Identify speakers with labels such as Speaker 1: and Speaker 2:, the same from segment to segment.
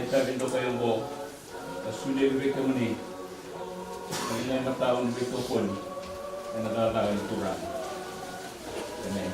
Speaker 1: Kita rin kayo mo. Sudah lebih ke meni. Ini yang tahun lebih ke pun. Yang nakakawin turang. Ini.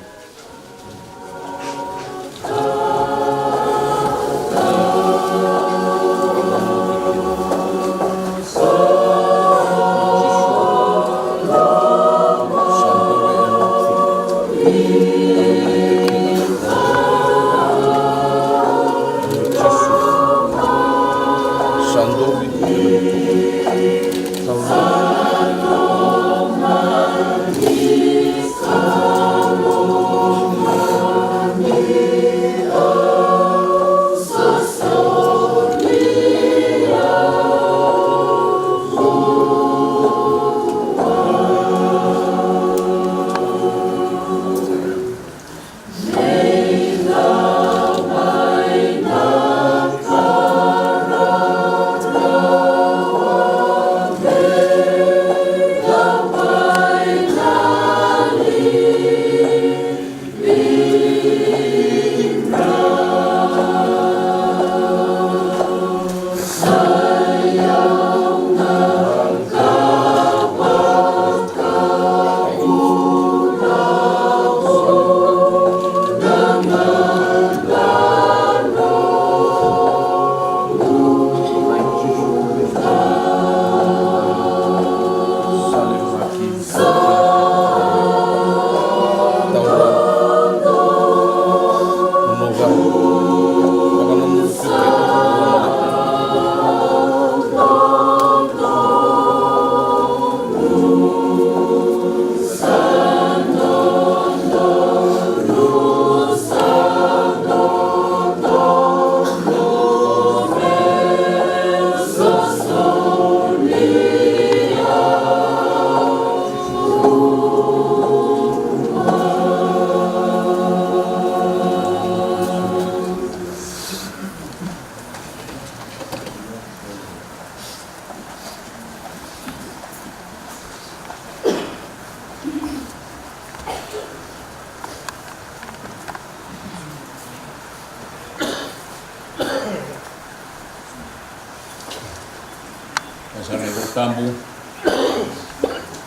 Speaker 1: Sana ibu tambu,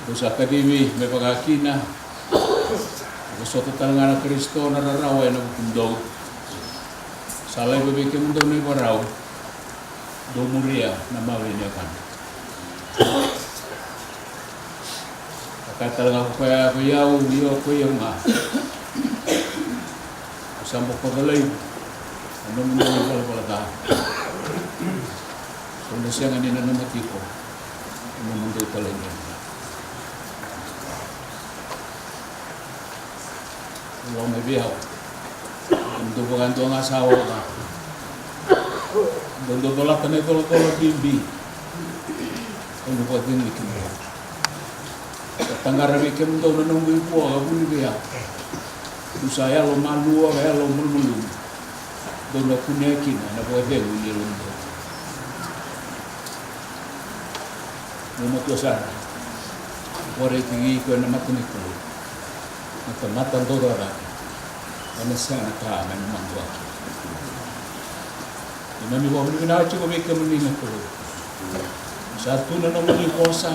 Speaker 1: dosa kadimi, may pagkakina, gusto tatangan na Kristo na raraway na bukundog, salay babikin mo daw na ibaraw, dumuriya na malinyakan. Kakatalang ako kaya kuyaw, iyo kuyaw nga. Kasama ko kalay, ano mo na yung palapalata. Kung siya nga ninanamati ko, umumundoy pala niya. Huwag may biyaw. Dumdubukan to ang asawa ka. Dumdubulatan na ito bimbi. Ano pa din ikin mo? Tangarami kem daw na nungguy po, ako ni biyaw. Kung saya lo maluwa, kaya lo mulmulong. Doon na kunyakin na pwede ulilong doon. Mumutusan, wari tingi ko na matuniko, matamatan dorara, ano siya nakaman ng mga waki. Inami ko, minahati ko may kamalingan ko. Sa tunan ng mga ikosa,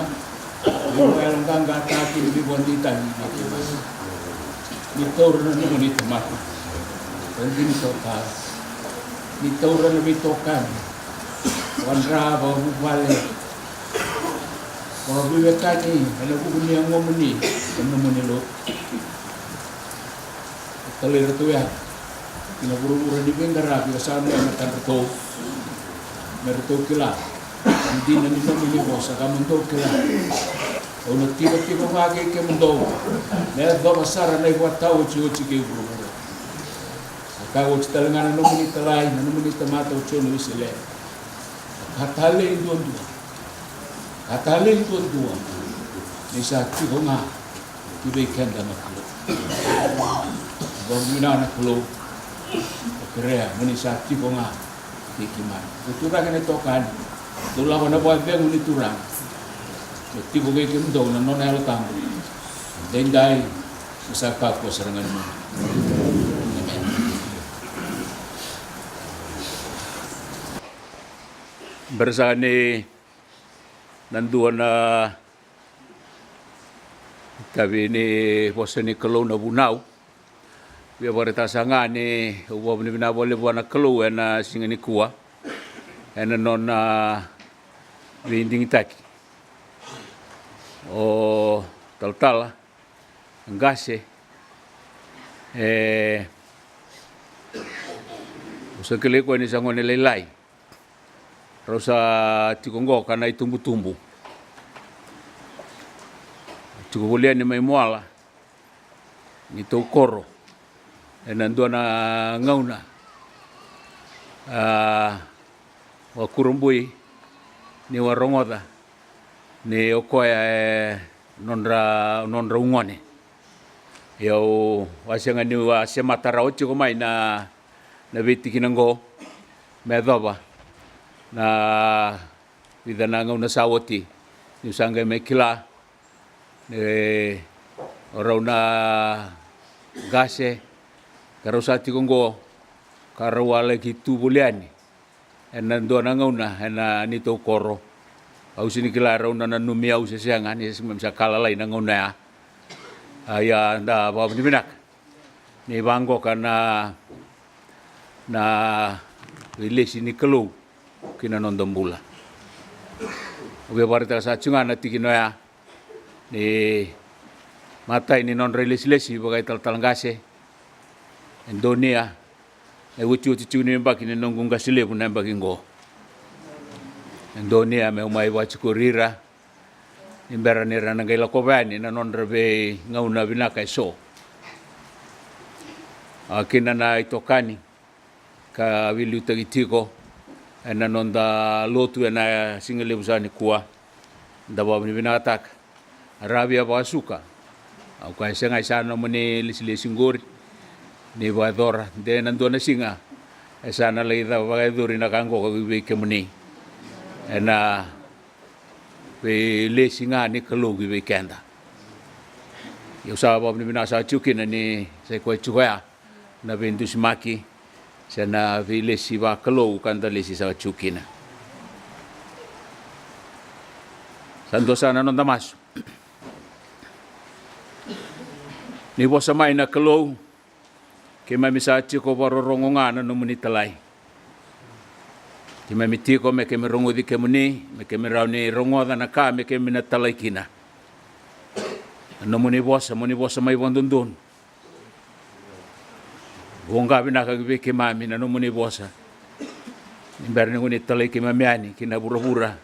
Speaker 1: yung mayroong kang gataki, hindi mo nita, hindi mo. Nitaw na naman ito mati. Hindi nito ka. Nitaw na naman ito kan. Wandraba, bubale. Mga biwekani, alam ko niya ang mamuni, ang namanilo. Talir ito yan. Kinaburo-buro di Bengara, kasama yung matarito. Merito kila. Hindi na nito minimo sa kamundo kila. O nagtiba-tiba bagay kay mundo. Mayroon ba masara na iwa tao, chiyo-chiyo kayo buro-buro. Akawot talaga na naman italay, na naman itamataw chiyo na isile. Hatali yung doon-doon. Katalin ko dua, nisa tigo nga, kibaikan dan makhluk. Berguna makhluk, kira menisa tigo nga, dikiman. Uturang ini tokan, tulah mana buat beng uniturang. Tigo gay kimdo na non elkang, dendai, masakap ko serangan mo. Bersa ni nandua na tabi ni bosa ni kalau na bunau. Bia barita sanga ni uwa ni bina boleh buana kalau na singa ni kuah. Ena non vinding taki. O tal ngase usa kele ko ni sangone lelai rosa tikongo kana itumbu-tumbu tikulia ni mai moala ni tau koro ena ndona ngauna wa kurumbui ni warongoda ni okoya nonra ungone yau wasianga ni wa sematara ochi ko mai na viti kinango medova na vidana ngauna sawoti ni usanga mekila orauna gase karosati kongo karawale kitu buliani ena ndona ngauna ena ni to koro au sini kila rauna na numia u sesianga ni semsa kala lai na ngauna ya nda ba ni binak ni bango kana na release ni kelu kina nondombula uwe barita sa chunga na tikino ya ni mata ini non release lesi bagai tal ngase Indonesia e wuti chuni mbaki ni nongunga sile kuna mbaki ngo Indonesia me umai wachi kurira imbera ni rana gaila kobani na non rebe ngauna binaka so akina na itokani ka wilu tagitiko ena nonda lotu ena singele busani kuah da babni binatak arabia basuka au kai senga sana mone lisile singori ni badora de nandona singa esana leida bagai duri na kango ka wibe kemuni ena be le singa ni kalogi be kenda yo sa babni binasa chukina ni se ko chuya na bendus maki sana vile siwa kalau kanda lesi sa chukina sandosana non damas ni bosa mai na kalau ke mai misa chiko barorongonga na no muni talai ki mai mitiko me ke merongo di ke muni me ke merau-ni rongoda na ka me ke mina talai kina no muni bosa mai bondondon Bonga bina ka gibe ke mami na no muni bosa. Imberne ngoni talai ke mamiani kina bura-bura.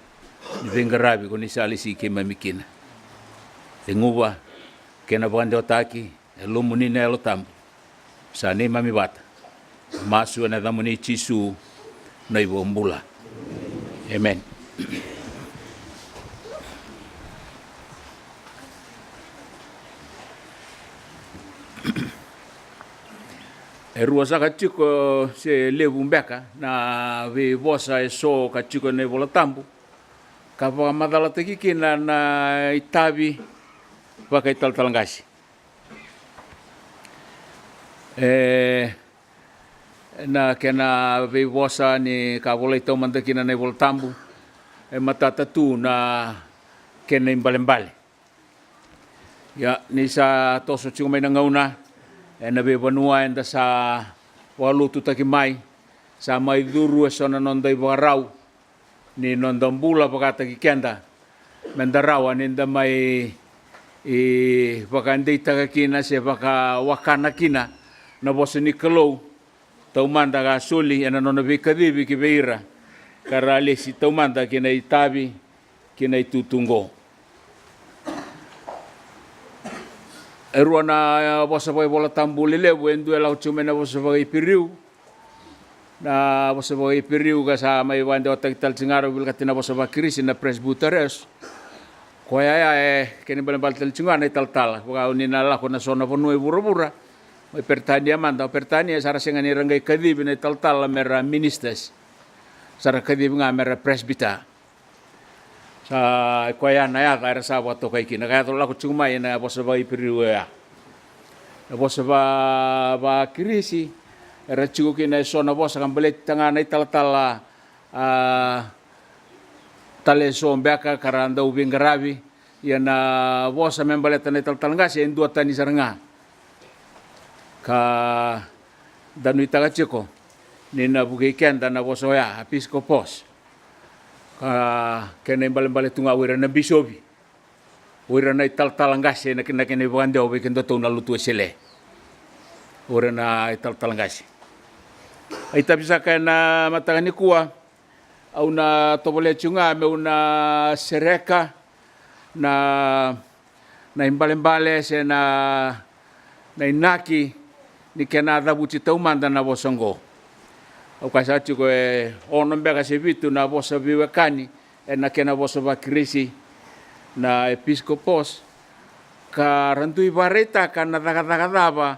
Speaker 1: Ni vengarabi ko ni salisi ke mami kina. Tenguba kena bande otaki elo muni na elo tambu. Sa ne mami bata. Masu na da muni chisu na ibombula. Amen. Erua sa kachiko se levu mbeka na vi bosa so kachiko ne bola tambu kapa madala tekiki na itabi pakai talangasi na kena vi bosa ni ka bola ito mandakina ne bola tambu matata tu na kena imbale ya ni sa toso chiko mai na ngauna ena be banua enda sa walutu taki mai sa mai duru sona nondai barau ni nondambula pakata ki kenda mendarawa ninda mai bakandei takakina se baka wakana kina na bosni kalau tau manda ga soli ena nona be kadibi ki beira karale si tau manda kina itabi kina itutungo Erua na bosa boy bola tambu lele wendu ela chumena bosa boy piriu na bosa boy piriu ga sa mai wande otak tal cingaro bil katina bosa ba krisi na presbyteres ko ya kene bal tal cingana tal ko ni na la ko na sona ponu bura-bura mai pertania manda pertania sara sengani rangai kadib na tal mera ministers sara kadib nga mera presbyter sa koya na ya kaya sa wato kay kina kaya to la ko chumay na bosa ba ipiriu ya bosa ba krisi era chugo kina sona bosa kambelet tanga na tal tale so mbeka karanda ubing garabi yana vosa membaleta na taltalangasi en dua tani saranga ka danu itagachiko nina bugikenda na vosa ya episcopos ka kene mbale tunga wira na bisobi wira na taltalangasi na kene bugande obi kendo to na lutu sele wira na taltalangasi ai tabisa kana matagani kuwa au na tobole chunga me una sereka na imbale se na inaki ni kena dabuti taumanda na bosongo au kasati ko ono mbeka se vitu na bosa biwekani na kena bosa ba krisi na episcopos ka rantui bareta kana dagadaba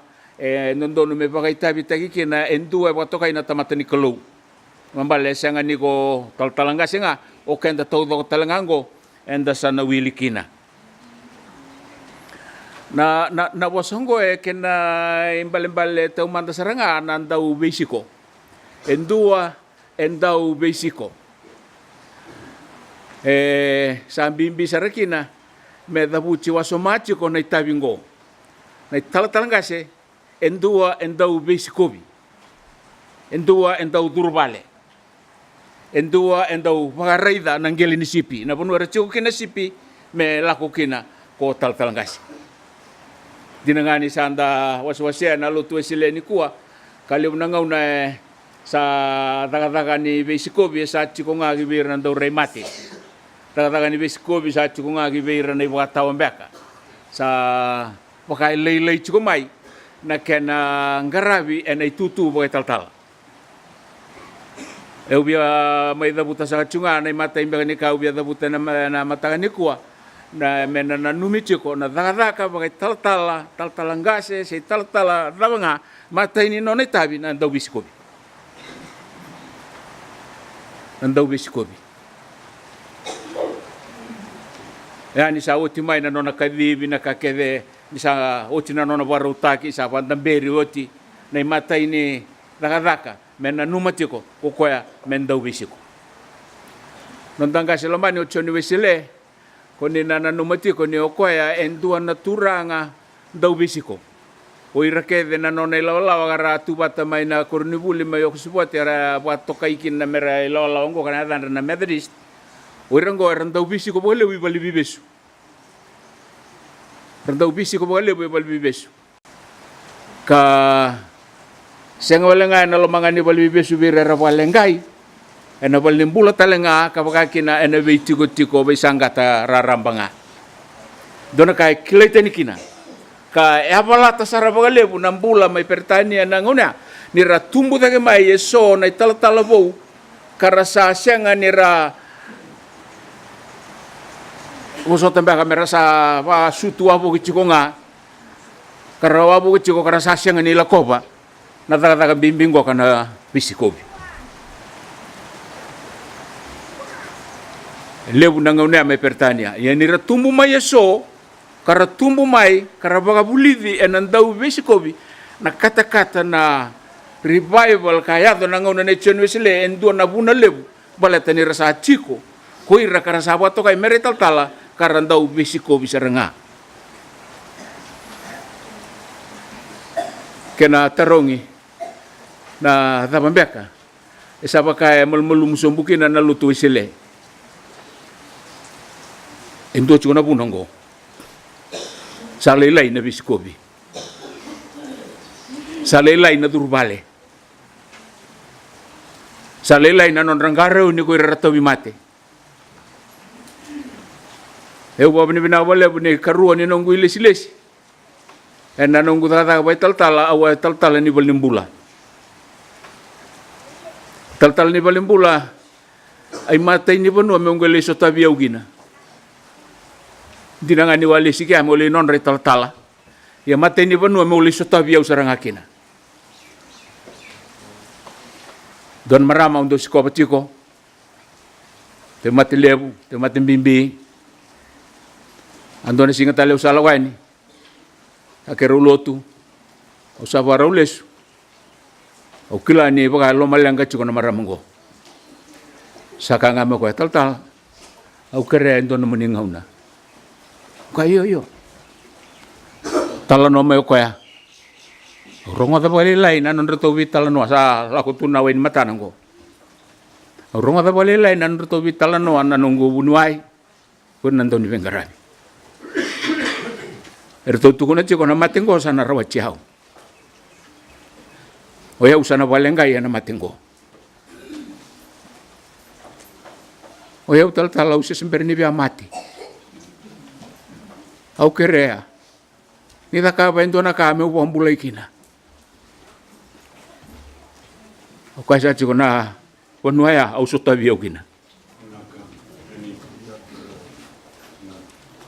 Speaker 1: nondono me bagaitabi tagiki na endua watoka ina tamatani kelu mambale sanga niko taltalanga singa o kenda todo talangango enda sana wilikina na bosongo kena imbale tau manda saranga nandau besiko endau besiko sambimbi sarakina me dabuchi wasomachi ko na itabingo na taltalanga se endau besikobi endau durbale endau pagaraida nanggeli ni sipi na ponu rachiko kina sipi me lako kina ko taltalangasi dinangani sanda waswasya na lutu sile ni kuwa kali unangau na sa daga ni besikobi sa chiko nga gibir nandau remate daga ni besikobi sa chiko nga gibir na ibata wambeka sa pakai lei chiko mai na kena ngarabi ena itutu boy taltal eu bia mai da buta sa chunga na mata imba ni ka bia da buta na mata ni kuwa na mena na numichiko na daga boy taltalangase se taltala dabanga mata ini no tabi na ndau bisikobi yani sa oti mai na nona kadibi na kakede bisa oti na nona barutaki sa pandamberi oti na mata ini daga mena numatiko kokoya mendau bisiko nondanga selomani ochoni wesile koni na numatiko ni okoya endua naturanga dau bisiko o irakede na nona ilawala gara tubata mai na kornibuli mai okusupote ara watokai na mera ilawala ongo kana dan na Methodist o irango randau bisiko bole wi bali bibesu randau bisiko bole wi bali bibesu ka senga walenga na lomangani bali bibesu birera walengai ena bali mbula talenga kapakakina ena beitiko beisangata rarambanga dona kai kileteni kina ka apalata sarabagalebu nambula mai pertania nanguna nira tumbu tage mai eso na tala bou karasa senga nira uso tembe kamera sa wa sutu abu kichikonga karawabu kichiko karasa senga ni lakoba na daga bimbingo kana bisikobi lebu nanguna mai pertania ya nira tumbu mai eso kara tumbu mai kara baga bulidi enandau bisikobi na kata na revival kaya do nanguna ne chonwesile endu na buna lebu baleta ni rasa chiko koira kara sabato kai meretal tala karandau bisikobi sarenga kena tarongi na tabambeka esaba kaya mulmulum sombukina na lutu isile endo chuna bunongo salelai na bisikobi salelai na durbale salelai na nonrangaro ni ko iratawi mate eu babni bina wale bune karuan ni nonggu ilesi ena nonggu tata bai taltala awa taltala ni balimbula taltal ni balimbula ai mate ni banu mongole so tabi augina dinangani wali sikia mo le non retaltala ya mate ni banu mo le so tabi au sarangakina don marama undo sikopatiko te mate lebu te mate bimbi andone singa tale usala wani akero lotu usaba raules o kila ni baga lo malanga chiko na maramango sakanga me ko taltal au kere endo na muni ngauna ka yo talano mai ko ya rongo da bali lai nan ndo vi talano sa la ko tuna wen matana ngo rongo da bali lai nan ndo vi talano anango bunuai kun nan doni vengarani erto tu kuna chiko na matengo sana rawa chiao oya usana valenga ya na matengo oya utal talau se semperni via mati au kerea ni da ka ba ndona ka me wo mbula ikina o ka sa chiko na wonuaya au sota via ukina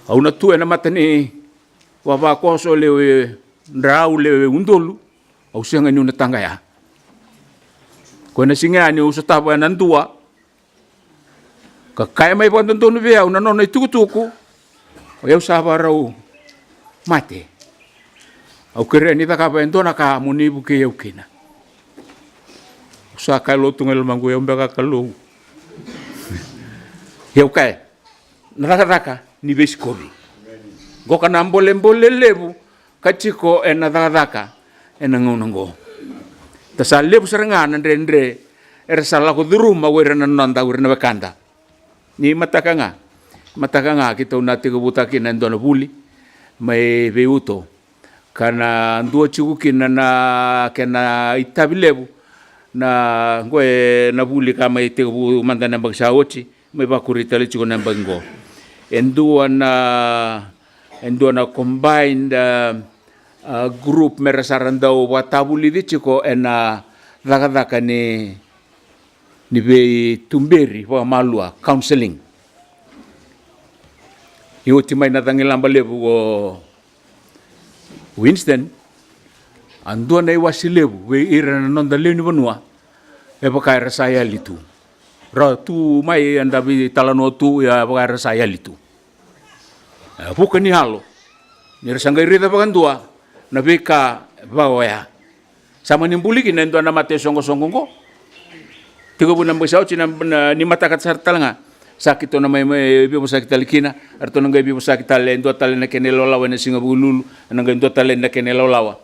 Speaker 1: au na tu na matani wa va koso le ndrau le undolu au senga ni una tanga ya ko na singa ni usata ba nan tua ka kai mai pon tonu via una no tuku o eu sava rau mate au kere ni taka pa ndona ka muni buke eu kina sa ka lo tungel mangu eu mbaka kalu eu kai naka ni beskobi goka na mbole lebu kachiko ena daka ena ngonongo ta sa lebu serengana ndre sala ko duruma wera na nanda wera na bakanda ni matakanga kita unati ko butaki na ndona buli mai veuto kana nduo chuku na kena itabilebu na ngoe na buli kama ite bu mandana bagsa ochi mai bakurita le chuku na bango endua na combined group merasarandau watabuli di chiko ena daka ni be tumberi wa malua counseling iuti mai na tangilamba lebu o Winston andua na iwasilebu we ira na nonda leni banua e pakai rasaya litu ra tu mai anda bi talano tu ya pakai rasaya litu bukan ni halo ni rasanga irita pakandua na beka bawaya sama nimbuli kina ndo na mate songo ngo tigo bu nambay sao china ni matakat sartalanga sakito na may bibo sakit alikina arto nang bibo sakit ale ndo tale na kenelolawa na singa bululu nang ndo tale na kenelolawa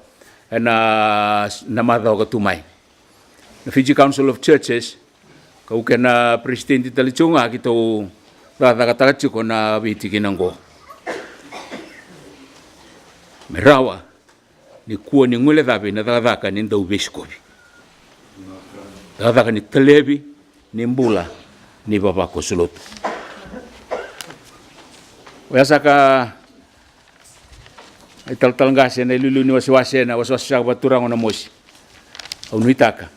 Speaker 1: na madaw ka tumay na Fiji Council of Churches kau kena presidente talichunga kito rata chiko na bitikinango merawa ni kuo ni ngule dabe na daka ni ndau beskobi daka ni telebi ni mbula ni baba ko soloto wayasaka ay tal ngase na lulu ni wasiwase na waswasa baturang na mosi au nuitaka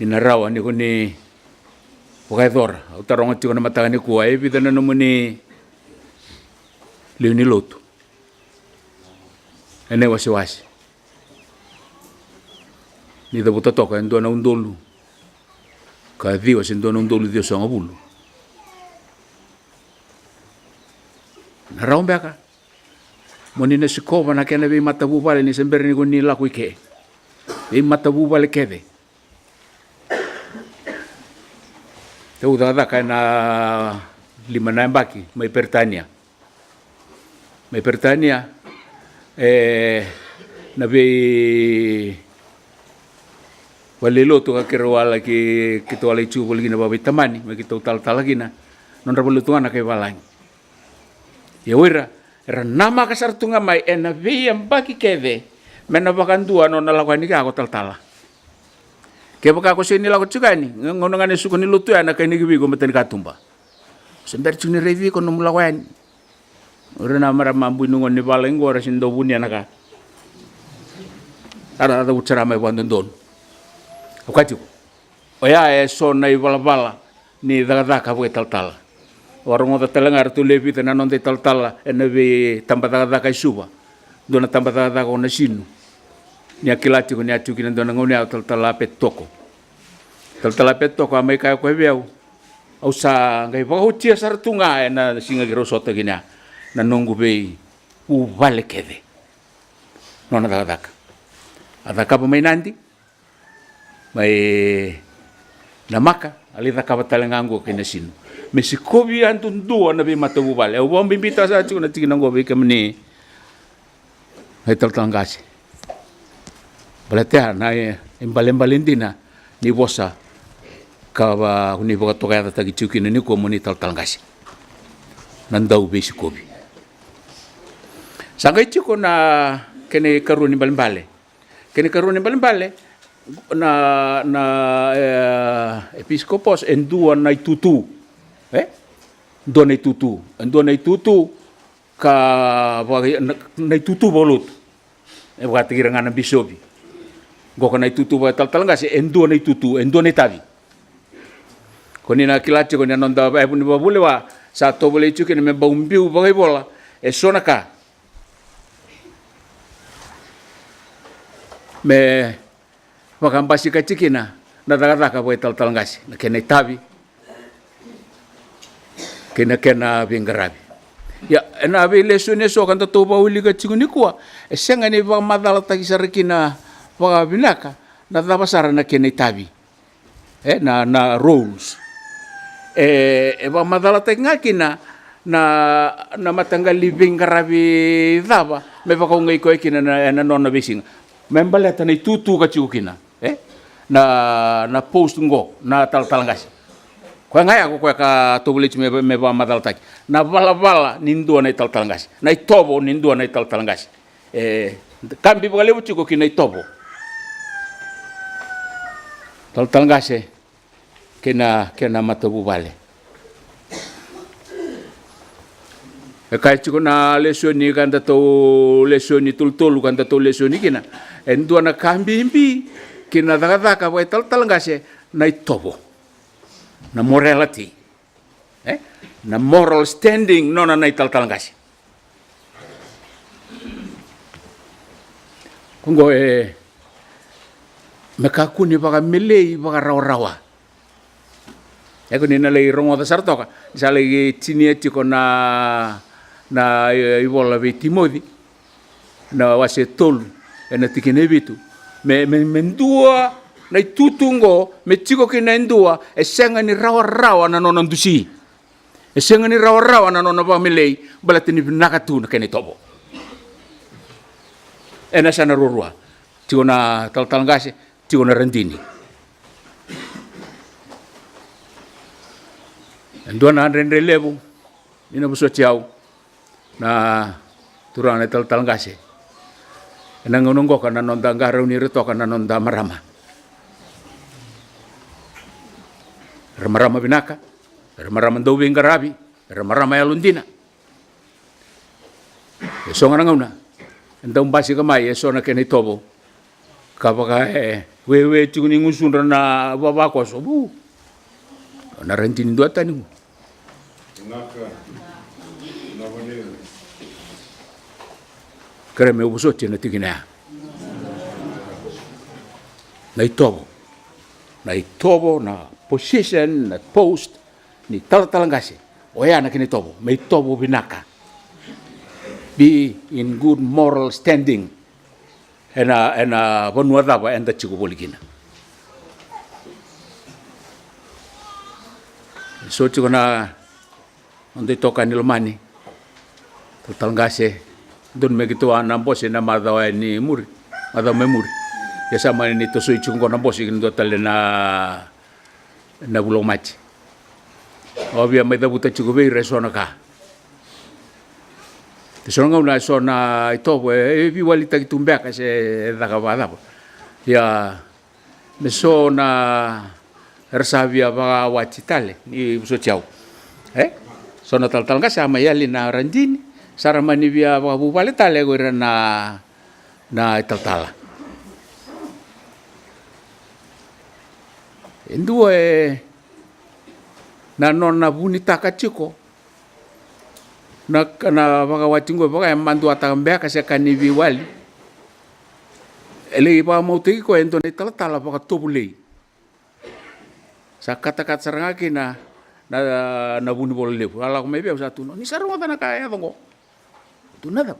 Speaker 1: ni narawa ni ko ni pokaidor au tarong tiko na matanga ni kuo ay bidana no muni liuni loto ene wasiwasi ni da buta toka ndo na undolu ka viwa sin ndo na undolu dio songa bulu na raumbeka moni na sikova na kena vi matabu vale ni sembere ni goni la kuike vi matabu vale keve te uda ka na lima na mbaki mai pertania na be wale loto ka kerwala ki kito wala chu bolgi na babai tamani ma kito tal gina non ra bolutuana kay walang ya wira era nama ka sartunga mai ena ve ambaki keve mena bakandua non na lakani ka ko tal ke baka ko sini la ko chugani ngono ngane suko ni lutu ana kay ni gibi ko meten ka tumba sember chuni revi ko no mulawani ora na mara mambu nungon ni balengo ora sindo bunya naka ada ucara mai bandon wakati oya so na ibala ni daga we tal warung ota telengar tu lebi tenan onte tal ene be tamba daga isuba dona tamba daga ona sinu ni akilati ko ni atu kinan dona ngoni tal apet toko amai kai ko beu au sa ngai ba hotia sartunga na singa gero sota gina na nongu be u vale kede nona daga adaka pa mai nandi mai namaka ali takavatalengangu kina sino me si kovi antundua na be matavu vale o bom bimbita sa tuna tina ngo be kamni hai taltangasi balatea na embalendina ni vosa ka ni voka toka ta gi chuki ni ko moni taltangasi nandau be si kovi sangai chuko na kene karuni balembale na episkopos endua nai tutu ndua nai tutu ka nai tutu bolut wa tigiranga na bisobi go nai tutu wa taltalanga se endua nai tutu endua nai tavi koni na kilati koni nonda ba puni babule wa sa to bole chuki ne baumbiu bagai bola e sonaka me wakambasi kachikina na daga boy taltalangasi na kena tavi kena bingarabi ya na be lesone so kan to ba uli kachikuni kwa esenga ni ba madala tagisarikina wa binaka na dabasara na kena tavi na rules ba madala tangakina na matanggali bingarabi daba me ba ko ngai ko kina na nona bisinga membaleta na tutu ka chukina na post ngo na talangasi ko ngai ako ka tobulich me ba madaltaki na bala nindua na talangasi na tobo nindua na talangasi kambi bale buchuko kina tobo talangasi kena matabu bale kai chuko na lesioni kanda to lesioni tultulu kanda to lesioni kina endua na kambimbi kina daga wa talangase na tobo na morality na moral standing nona na talangase kungo mekakuni baka melei baka rawa eko ni na lei rongo da sartoka sale tinie tiko na ivola ve Timothy na wase tolu na tikene bitu me mendua na tutungo me tiko kina endua esenga ni rawa na nona ndusi esenga ni rawa na nona pamilei balatini nakatu na kene tobo ena sana rurua tiko na talangase tiko na rendini endua na rendelevu ina buso tiau na turana talangase ena ngonongo kana nonda ngaro ni reto kana nonda marama binaka ndau bingarabi marama ya lundina songa ngauna ndau mbasi kamai sona kene tobo kabaka wewe tuni ngusundra na babako so bu na rentin dua tani kare me ubusote na tigina na itobo na position na post ni talangase oya na kini tobo me tobo binaka be in good moral standing ena bonwada ba enda chiku boligina so chiku na onde toka nilmani talangase don me gitu ana bosi na madawa ni muri madawa memuri ya sama ni to sui chungo na bosi ndo tale na bulo machi obvia me dabuta chugo be resona ka te songa una sona ito vi walita kitumbe ka se daga bada ya me sona resavia ba wachitale ni so chau sona tal ka sama yali na randini saramani via babu bale tale go na taltala endue na nonna bunita kachiko na baka watingo baka mandu atambe ka sekani viwali ele ba mauti ko ento ni taltala baka tobulei sakata sarangaki na buni bolele ala ko mebe satu ni sarunga na kaya dongo tunada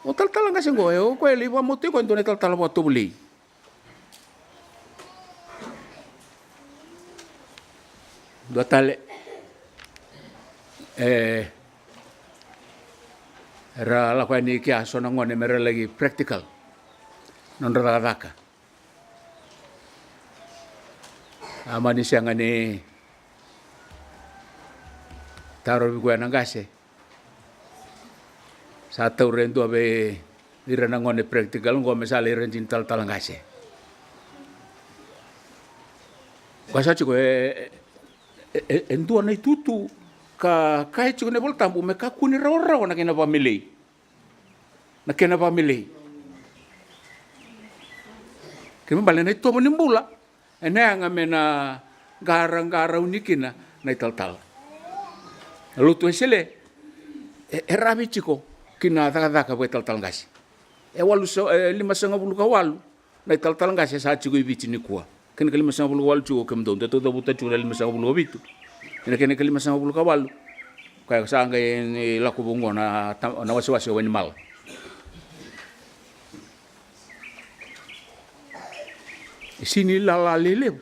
Speaker 1: o taltala nga singo o ko ele ba mauti ko ento ni taltala baka tobulei dua tale ra la kwa ni kia sona ngone mere lagi practical non ra daka amani sianga ni taro bi kwa nangase sa tau rendo ave irana ngone practical ngome sale renjin tal ngase kwa sa chiko endua nei tutu ka kai chiko ne voltampu me ka kuni raw na kena family kemi bale nei tomo ni mbula ene anga mena gara unikina nei tal lu tu sele rabi chiko kina daka buat tal ngasi walu so 550 ka walu nei tal ngasi sa chiko ibiti ni kuwa kena 550 walu chiko kemdo to buta chiko 550 bitu kena 550 ka walu kaya sanga ni laku bungo na wasi wani mal sini lala lele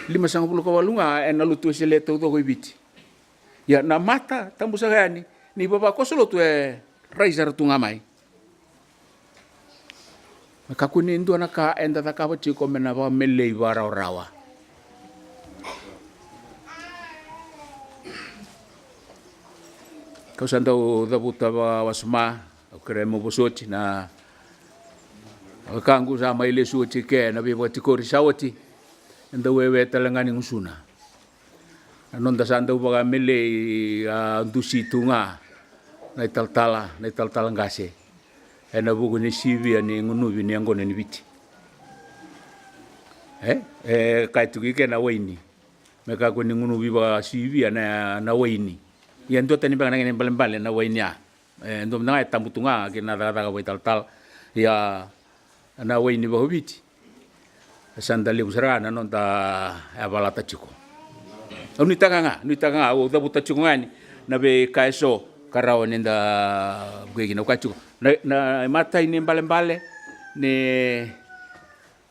Speaker 1: 550 ka walu nga ena lutu sele to ibiti ya na mata tambusa gani ni baba ko solo tu raiser tu ngamai makakuni ndu anaka enda taka chiko mena ba melei rawa kau sandau da buta wasma kremo bosoti na kangu sama ile suoti ke na be boti kori sawati enda wewe talangani ngusuna non da sandau baga melei ndusi tunga na tal ngase ena bugu ni sivi ani ngunuvi ni ngone ni biti kai tuki ke na waini meka ko ni ngunuvi ba sivi na waini ya ndo tani banga ngene balembale na waini ya ndo na tambutunga ke na daga wa tal ya na waini ba biti sandali usrana non da abalata chiko ni tanga o da buta chiko ngani na be kaiso karao nenda bwegi na kwachu na mata ini balembale ne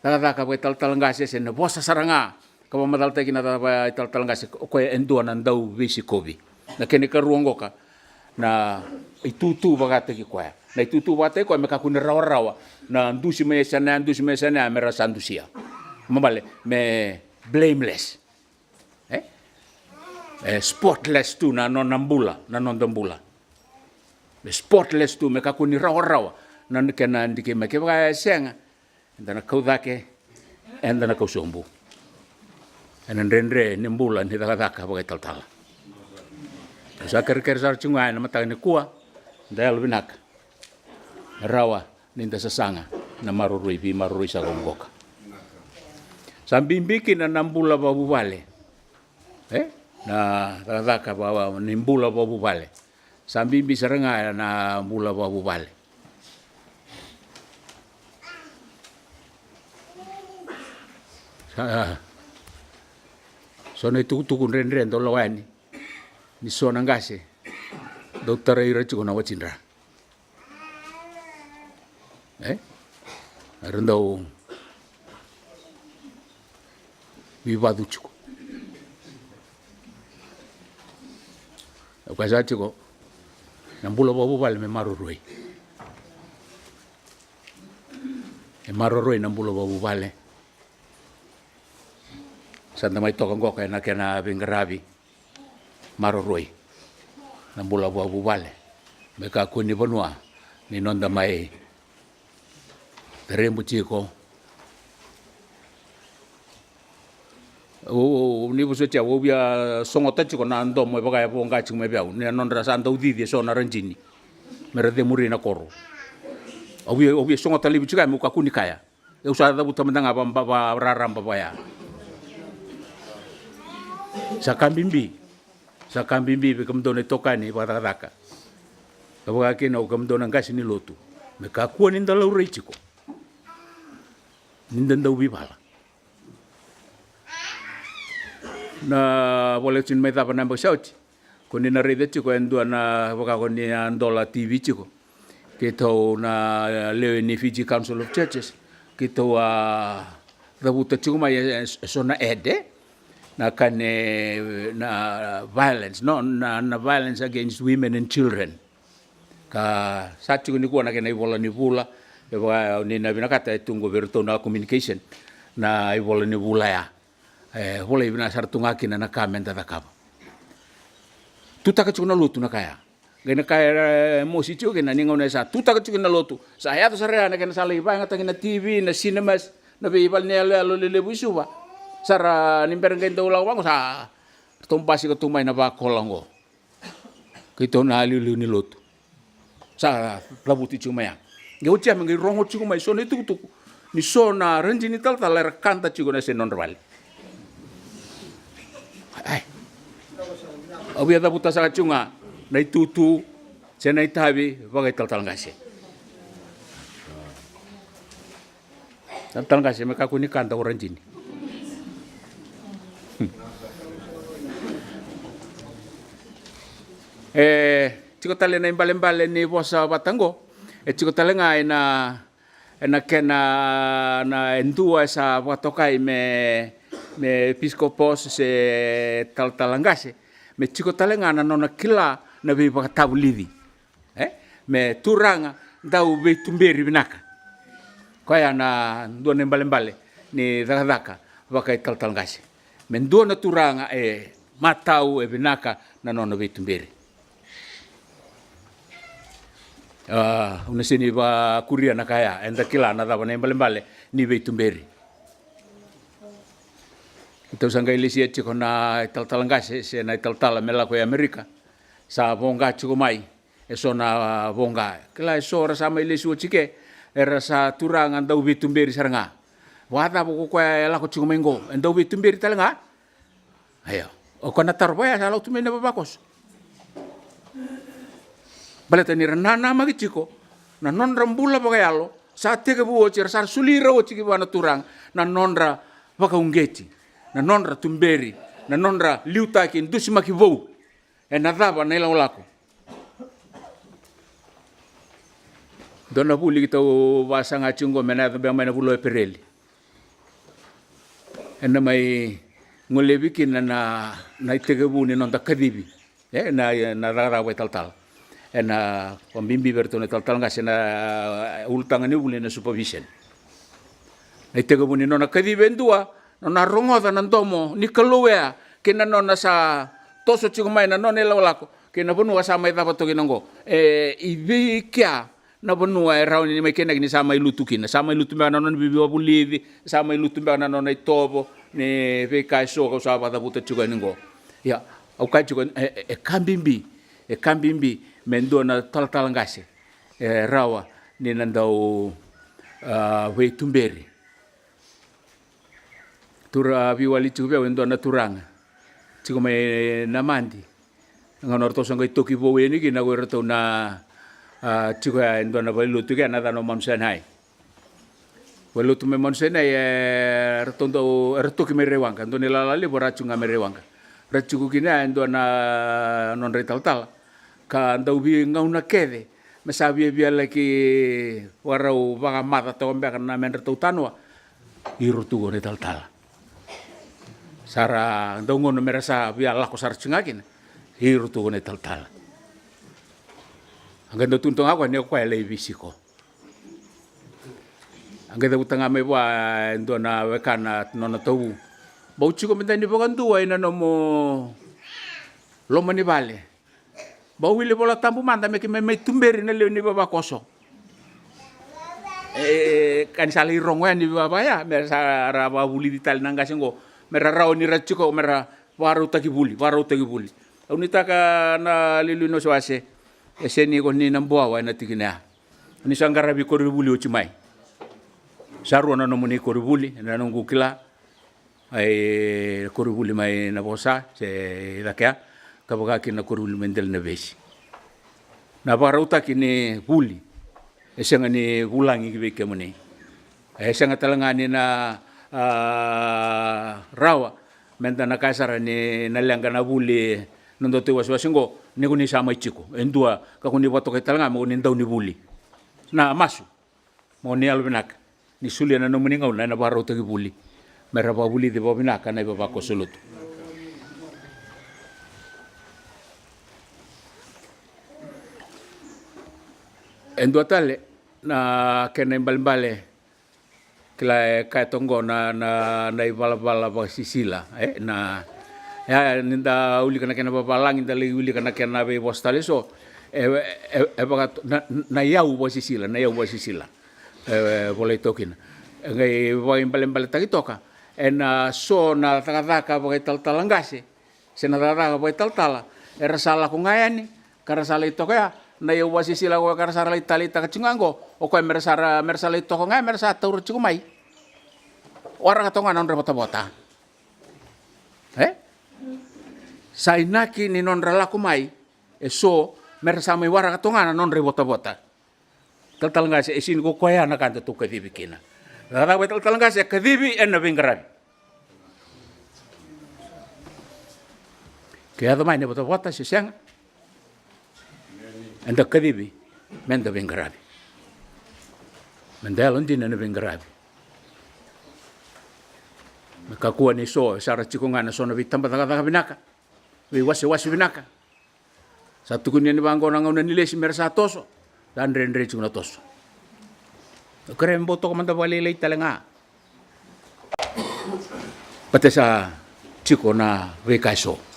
Speaker 1: daga ka tal ngase se na bosa saranga ka mamadal te kina tal ngase ko endo na ndau visi kobi na kene ka ruongoka na itutu bagate ki kwa na itutu bate ko me ka kun rawa na ndusi me sana mera sandusia mabale me blameless spotless tu na non nambula me spotless tu me ka kun rawa na kena ndike me ke ba senga ndana kaudake endana kausombu enan rendre nembula ni daga ba tal sa ker sar chunga na mata ni kuwa ndal binak rawa ninda sasanga na marurui sa gongoka sambimbi na nambula babu vale na daga ba nimbula babu vale sambimbi saranga na mbula babu vale sone tukun rendre ndolo wani ni sona ngase dokter ira chiko na wachindra arendau vivadu chiko okaza chiko nambulo bobo vale me maroroi nambulo bobo vale sanda mai toka ngoka na kena bingarabi maroroi na bula bobo vale me ka kuni bonua ni nonda mai terembu chiko o ni buso tia o bia songo tachiko na ndo mo baga bo ngachi me bia ni nondra sanda udidi so na ranjini mere de muri na koro o bia songo tali bichika mo ka kuni kaya e usada buta mendanga ba raramba baya sakambimbi be kamdone tokani baradaka kabaga kina o kamdona ngasi ni lotu me ka kuani ndala urechiko nindanda ubibala na boleh cin meta pa nambang sauti kuni na rede chiko endua na baka kuni andola TV chiko kita na leo ni Fiji Council of Churches kita rabuta chiko mai sona ede na kane na violence na violence against women and children ka satu ni kuana kena ibola ni bula wa ni na binakata tungo verto na communication na ibola ni bula ya hola ibina sartunga kina na kamenta da kaba tutaka chuna lutu na kaya gena kaya mo si chuke na ninga na sa tutaka chuna lutu sa ya to sare na kena sala iba ngata kena TV na cinemas na be ibal ne alo le busuba sara nimbereng ndo ulang wang sa tompasi ko tumay na ba kolango kito na alilu ni lutu sa labuti chumaya ge utia mengi rongo chumai so ni tuku ni so na renji ni tal er kanta chigo na senon rwali ai obia da buta sa chunga na tutu sena itabi bagai tal ngase tal ngase me ka kuni kanta renji ni tiko tale na imbale ni bosa batango tiko tale nga ena kena na endua sa watokai me episcopos se talangase me tiko tale nga na nona kila na be bakatawlidi me turanga dau be tumberi binaka kaya na ndua na imbale ni daka bakai talangase me ndua na turanga matau binaka na nona be tumberi una sini ba kuria na kaya enda kila na dava na mbale ni veitumberi itu sanga ilisi chiko na talangase se na taltala mela ko Amerika sa bonga chiko mai eso na bonga kila eso ra sama ilisi o chike era sa turanga ndau veitumberi saranga wada ko la ko chiko mengo ndau veitumberi talanga ayo o kona tarboya sa lo tumene babakos baleta ni nana magi chiko na nonra mbula bagayalo sa tege buo cer sar sulira o chiki bana turang na nonra bakaungeti na nonra tumberi na nonra liutaki ndusi makivou na dava na ila olako dona buli kita wasanga chungo mena be mena bulo pereli ena mai ngolebi na tege bu ni nonta kadibi na rara we tal ena pembimbi bertone tal ngase na ultanga ni bule na supervision ai tega buni nona kadi bendua nona rongo da nandomo ni keluea kena nona sa toso chigo mai na nona lawlako kena bonua sa mai dapat to kinongo ibikia na bonua rauni ni mai kena ni sa mai lutu kina sa mai lutu na nona bibi wabulivi sa mai lutu na nona itobo ni veka so ko sa bada buta chigo ningo ya au kai chigo kambimbi mendo na tal ngase rawa ni nandau we tumberi tura biwali chube wendo na turanga chiko me namandi nganor to sanga itoki bo we ni kina go reto na chiko ya endo na balu tu kana da no mamsanai balu tu me mamsanai retondo retoki me rewanga ndo ne lala le borachunga me rewanga rachuku kina endo na non retal ka ndaubi ngauna kede masabi bia laki warau banga mata to mbe kana men retu tanwa irutu gore tal sara ndongono merasa bia lako sar cingagin irutu gore tal angendo tuntong agwa ne kwa le bisiko angeda utanga me wa ndona wekana nona towu bauchi ko mendani bogandu wa ina no mo lomani vale bawile bola tampu manda me tumberi na le ni baba koso kan sali rongwa ni baba ya me sara ba buli dital nanga sengo mera raoni rachiko mera waru taki buli unita ka na lilu no swase eseni ko ni namboa wa na tikina ni sangara bi ko buli o chimai saru na no muni ko buli na nungu kila ai ko buli mai na bosa se dakea kabaga kina korul mendel na besi na barauta kini buli esenga ni bulangi kibeke muni esenga talangani na rawa menda na kasara ni nalanga na buli nondo te waswasingo ni kuni sama chiko endua ka kuni boto ke talanga mo ni ndau ni buli na masu mo ni albenak ni sulia na no muni ngau na barauta ki buli mera ba buli de bobinaka na baba ko solutu En dua tale na kena bale kila kai tongo na iwala pa sisila na ya ninda uli kana kena papalang inda uli kana kena be postale so na yau pa sisila boleh tokin ngai voi bale tagi toka so na taka pa talangase sena taka pa taltala era sala ko ngayani kara sala itoka na yau pa sisila ko kara sala italita kacungango o ko mersara ito ko ngai mersa taur cikumai orang katonga non bota-bota sainaki ni non laku mai so mersama wara katonga non bota-bota tal ngase isin ko koya na kan tu kadibi kina la tal ngase kadibi en bingarabi kaya do mai ne bota-bota sisiang enda kadibi menda bingarabi mendalon din na bingarabi kakua ni so sara cikongana so na vitamba taka binaka we wasi binaka satu kunia ni bango nanga una nilesi mersa toso dan rendre cikuna toso keren boto komanda wale lei talenga patesa cikona we kaiso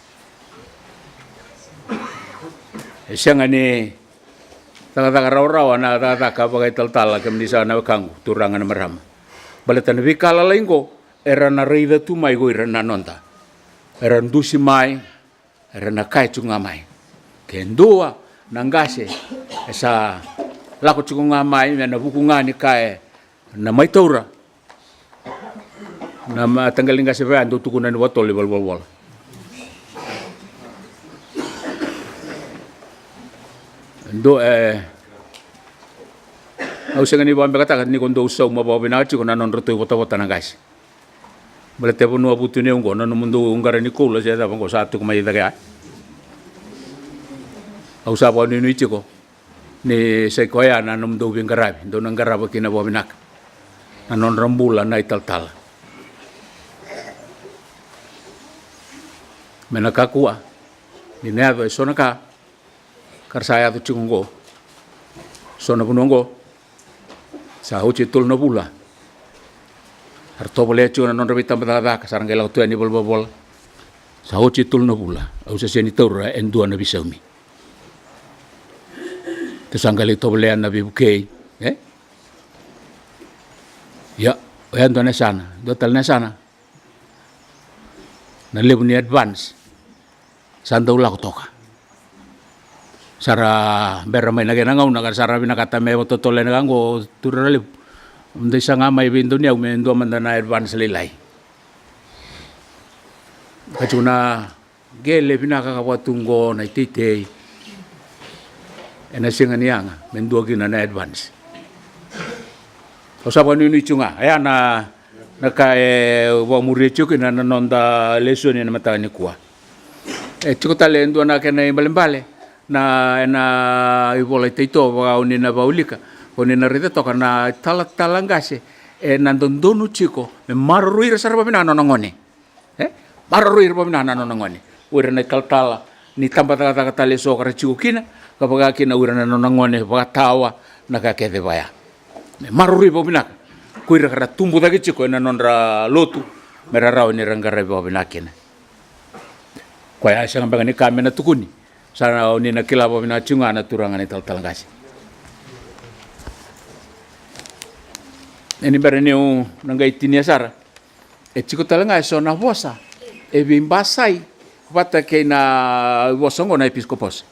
Speaker 1: sianga ni taka rawa na taka bagai tal kemdisa na kangu turangan maram balatan vikala laingo era na reida tu mai go era na nonta era ndusi mai era na kai tunga mai kendua nangase esa lako tunga mai na bukunga ni kai na mai taura na tanggalinga se ba ndo tukuna ni botol bol ndo au senga ni bombe kata ni kondo usau mabawa na cikona non roto bota nangase boleh tepo nua putu ni ungo no mundo ungara ni kula saya tak bangko satu kemai tak au sabo ni ciko ni sekoya na mundo bingarabi do nangara bakina bobinak na non rambula na tal menakakua ni neado sonaka karsaya tu cingo sona punongo sa uci tul no bula harto boleh cuna non rebita betaka sarang gelau tu ani bol sa uci tul no bula au sa seni taura en dua na bisaumi tesanggali to boleh na bibukei ya oyan to sana do tal sana na lebu ni advance sanda ulah toka sara beramai na genangau na sara binakata me bototole na gango turale ndesa ngamai bindunia umendo mandana advance lelai kacuna gele binaka kawatungo na ititei ena singanianga mendua kina na advance osaba ni chunga aya na kai wa murichu kina na nonda lesoni na matani kwa chukotale ndo na kena imbale na ibola teito wa unina baulika onina rete toka na talangase nandondonu chiko maruir sarba binana nongone maruir binana nongone ura na kaltala ni tamba taka leso kara chiko kina kapaga kina ura na nongone tawa na kakete baya maruir binaka kuira kara tumbu dagi chiko na nondra lotu merarau ni rangara binakina kwaya sang bangani kamena tukuni sana onina kilabo bina chunga na turangane talangase ini bereneu nanggai tinia sara chico talanga so na vosa e bimbasai vata ke na vosongo na episcopos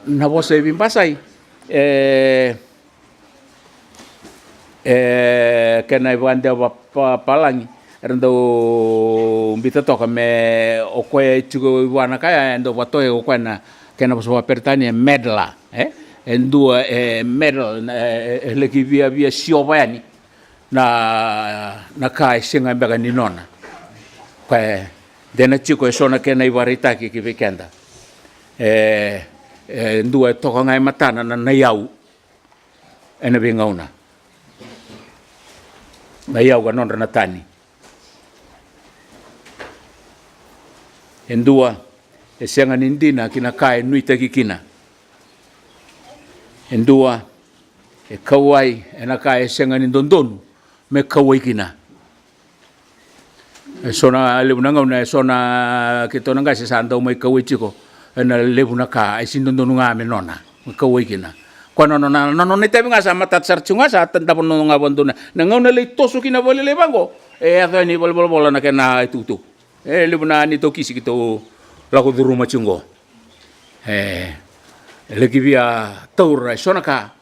Speaker 1: na vosa e bimbasai ke na vande palangi rendo mbita toka me okoe chico wana kaya endo vatoe okwana ke na vosa pertania medla en dua medal leki via siovani na kai singa mbega ni nona kwa dena chico sona ke na ivarita ki vikenda dua toka ngai matana na yau ena bingauna na yau ga nonra natani en dua senga nindina kina kai nuita kikina endua e kauai e naka e senga ni dondonu me kauai kina e sona lebunanga una e sona ke tona ngase sanda mai kauai tiko e na lebunaka e sin dondonu nga me nona me kauai kina kono nona nona te nga sa mata sarchunga sa tanda pono nga bondona na ngona le tosu kina vole le bango e ata ni bol na kena tutu e lebuna ni to kisi kito la ko duruma chungo le kivia taura sona ka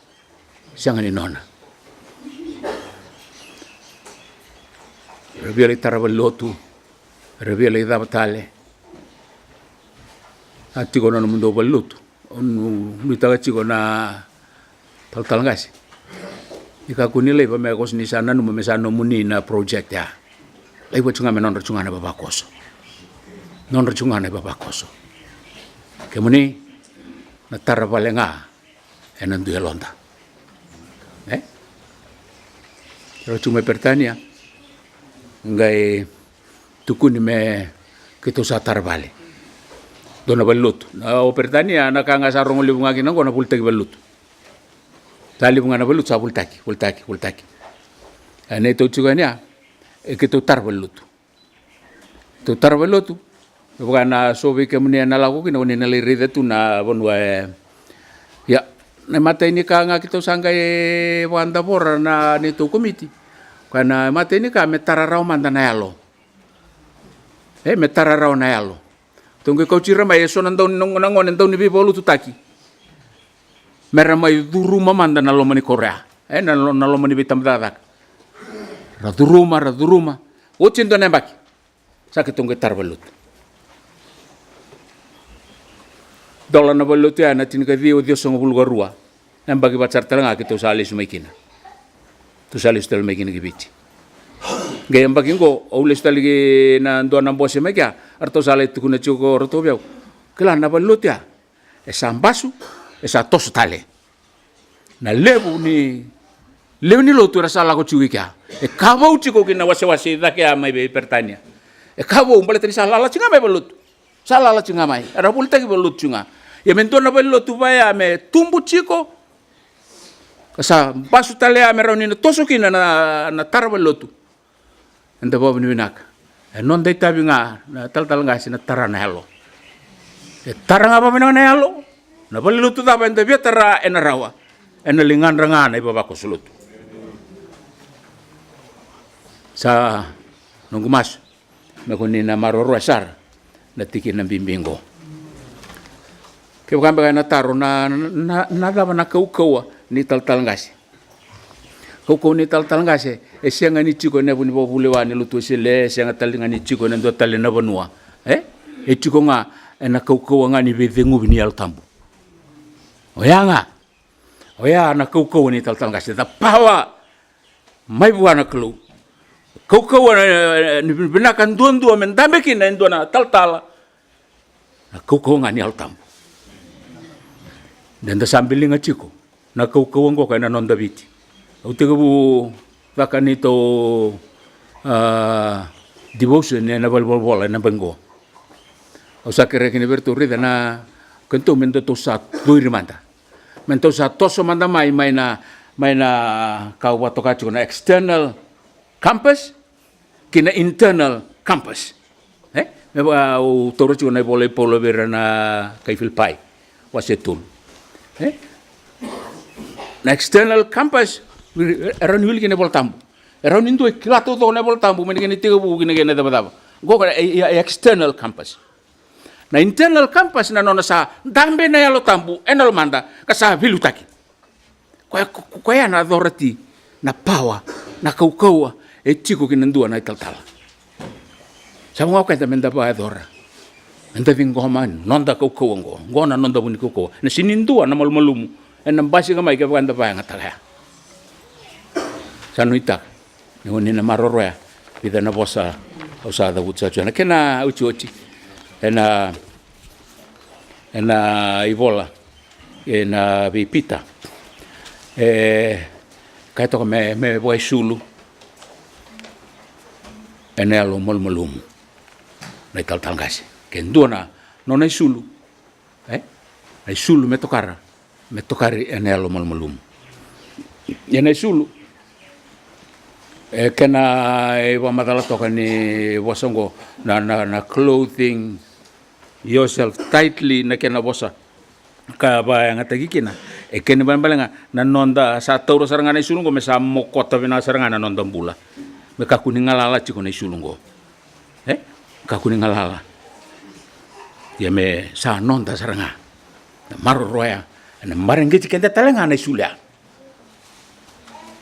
Speaker 1: sianga ni nona revia le taravelotu revia le davatale ati kono no mundo valutu onu mitaga chiko na talangasi ika kunile ba me kosni sana no me sana muni na project ya ai wa chunga me non chunga na baba koso non chunga na baba koso ke muni na taravalenga enan du elonda ro chunga pertania ngai tukuni me kito sa tarvale dona balut na o pertania na kanga sa rongoli bunga kina ko na pultaki balut tali bunga na balut sa pultaki ane to chugania e kito tarvalut bukan na sobe ke muni na lagu kina ni na le ride tu na bonwa ya na mata ini kanga kito sanga e wanda bora na ni to komiti kana mata ini ka metararau manda na yalo metararau na yalo tunggu kau cira mai so nandau nongon nandau ni bibolu tu taki mera mai duru mamanda na lomani korea na lomani bitam dadak raduruma ucin do nembaki sakit tunggu tarbalut dola na balut ya na tin ka dio songo bulgarua nembaki bacar telanga kita salis maikina tu salis tel maikina gibici gayam bagi ngo aules tali na ndo na bose mega arto sale tu kuna chuko roto biau kala na balut ya esa ambasu esa tos tale na lebu ni lo tu rasa lago chuika e kavau chiko kina wase da ke amai be pertania e kavau mbale tani sala la chinga mai balut sala la chinga mai ara bulta ki balut chinga ya mento na balut tu baya me tumbu chiko kasa basu tale ame rauni na toso kina na tarbalutu anda bawa ni binak non dai tabi nga na tal ngasi na tarana halo taranga ba binang na halo na balutu da ba enda bia tara ena rawa ena lingan ranga na baba ko sulut sa nunggu mas me kuni na maroro asar na tiki na bimbingo ke bukan bagai na taro na daba na kau ni tal ngasi kau ni tal ngasi e sianga ni chiko ne buni bobule wa ni lutu sile sianga tal ngani chiko ne do tal na banua e chiko nga na kau nga ni bedengu bini al tambu oya na kau ni tal ngasi da pawa mai buana kelu kau ni binakan duan mendambe kina indona tal na kau nga ni al tambu dan da sambilinga chiko na kau ngo kana non daviti utegu vakanito devotion na bol na bengo o sakere kini berturi na kento mendo to sa duirmanda mento sa toso manda mai na kau watoka na external campus kina internal campus meba o toro na boleh polo berana kai filpai wasetul na external campus eran wil kine bol tambu eran indo kilato to ne bol tambu men kine tigo bu kine daba go external campus na internal campus na nona sa dambe na yalo tambu enol manda kasa vilutaki ko ya na dorati na pawa na kau e chiko kine ndua na taltala sa mo ka menda ba dora enda vingo man nonda kau ngo ngona nonda buni kau na sinindua na malmalumu enam basi ka mai ka banda ba ngata sanuita ni na maroro ya vida na bosa usada utsa na kena uchi ena ivola ena bipita kaito me boy sulu ena lo molmolum na tal ngasi kendona non ai sulu ai sulu me tokara me tokari ene alo malmalum ene sulu kena wa madala toka ni wasongo na clothing yourself tightly na kena bosa ka ba nga tagikina kena balenga na nonda sa tauro sarangana isulungo me sa mokota vina sarangana nonda bula me kakuni ngalala chiko na isulungo kakuni ngalala ya me sa nonda saranga na maro roya na marengi kenda talenga na isulia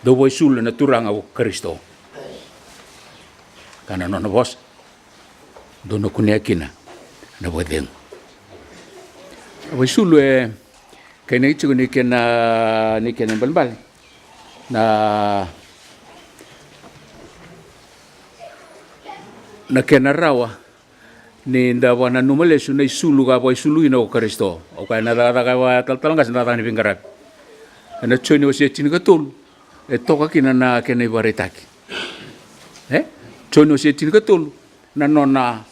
Speaker 1: do boy sul na turanga o Kristo kana no bos do no kunia kina na bodeng boy sul kene itu ni kena balbal na kena rawa ni ndawa na numale su nei sulu ga boy sulu ino Kristo o kana da wa talanga sa ni pingarap na choni o se tin gatul toka kina na kena baretaki choni o se tin gatul na nona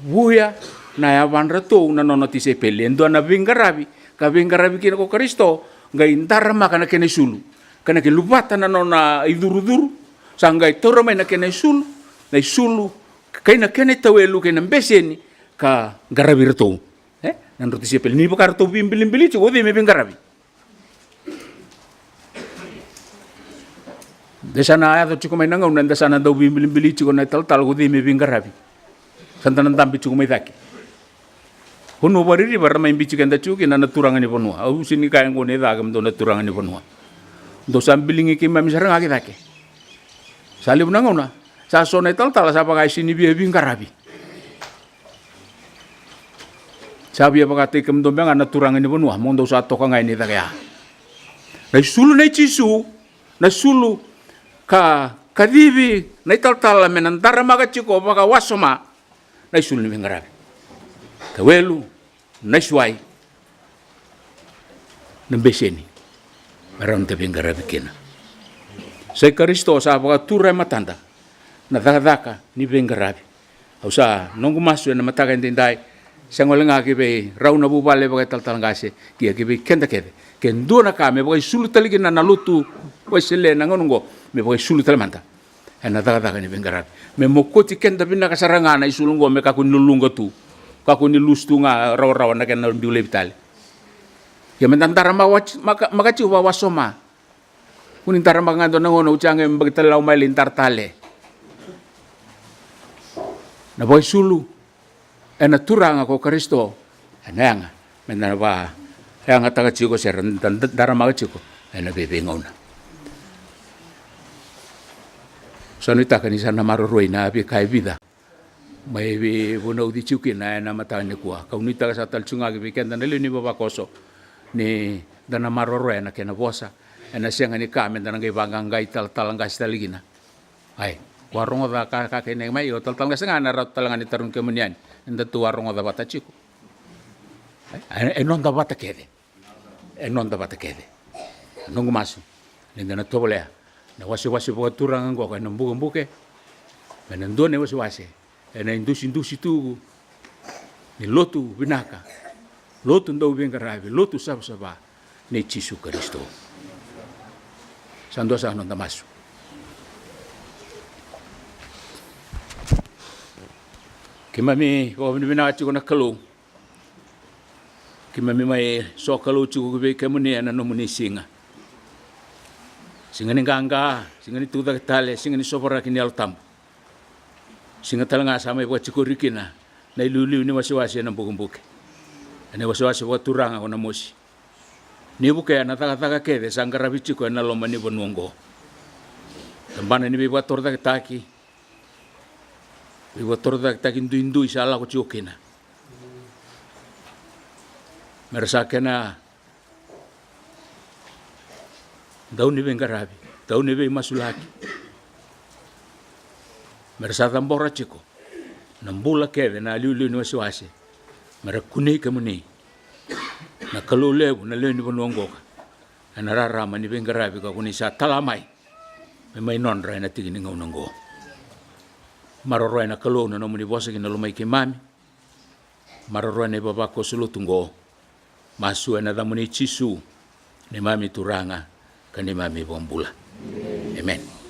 Speaker 1: buya na ya vanrato na nona ti se pelendo na vingarabi ka vingarabi kina ko Kristo ngai ndarama kana kena sulu kana ke lubata na nona iduruduru sangai toroma na kena sulu na sulu kaina kena tawelu kena beseni ka garabi rato nan roti se pel ni bakar to bimbilim-bili ko de me vingarabi desana aya to chiko mai nanga unanda sana do bimbilim-bili chiko na tal ko de me vingarabi santanan tampi chiko mai taki hono bariri barra mai bichi kenda chuki na naturanga ni ponua au sini kaya ngone da gam do naturanga ni ponua do sambilingi ki mami saranga ki take sali unanga una sa sone tal sa pakai sini bi vingarabi sabi apa kate kem do banga naturanga ni ponua mondo sa to ka ngai ni take ya na sulu nei chisu na sulu ka kadivi na tal menantara maga chiko baka wasoma na sulu ni vingarabi kawelu na suai na beseni maram te vingarabi kena sai Kristo sa baka tura matanda na daka ni vingarabi au sa nongu masu na mataka ndai sangolenga ke be rauna bubale baka tal ngase kia ke be kenda kede kendo na ka me baka sulu taligi na nalutu wasele na ngongo me baka sulu talamanta na daka ni vingarabi me mokoti kenda bina kasaranga na isulungo me ka kunulunga tu kako ni lustu nga raw na kena diule vitali ya mentantara magachi wa wasoma kunin tara magando na ngono uchange mbagtalaw mai lintar tale na boy sulu ena turanga ko Kristo enanga menana ba yang taga chiko seran tara magachi ko ena bebe ngona sanita kanisa na maro roina bi kai vida mai vi bono di chuki na mata ni kuah kau ni taga sa tal chunga gi weekend na ni baba koso ni dana maroro na kena bosa ena siang ni ka men dana ngai bangang ngai tal ngai staligina ai warung da ka kene mai yo tal ngai senga na rat tal ngani tarun kemunian nda tu warung da bata chiku non da bata kede non da bata kede nungu masu ni dana tobole na wasi bo turang ngo ka mbuke men ndone wasi ena indusi tu ni lotu binaka lotu ndo vingarabi lotu saba ni Yesu Kristo sandosa non damasu kimami ko bina chu na kalu kimami mai so kalu chu be kemuni ana no muni singa ni ganga singa ni tuda tale singa ni sobora kini altam singa talanga sama ibu cikurikina na lulu ni wasi-wasi na bukumbuke ane wasi-wasi wa turanga ona mosi ni buke na taka kede sangara bichiko na loma ni bonongo tambana ni biwa torda taki ndu isala ko chokina merasa kena dauni bengarabi dauni be masulaki merasa tambora chiko nambula keve na liu ni wasi mera kuni kemuni na kalole na le ni bonongo na rara mani bengarabi ka kuni sa talamai me mai non ra na tigi ninga unango maroro na kalo na muni bosa kina lumai ke mami maroro ne baba ko sulutungo masu na damuni chisu ni mami turanga ka ni mami Wambula. Amen.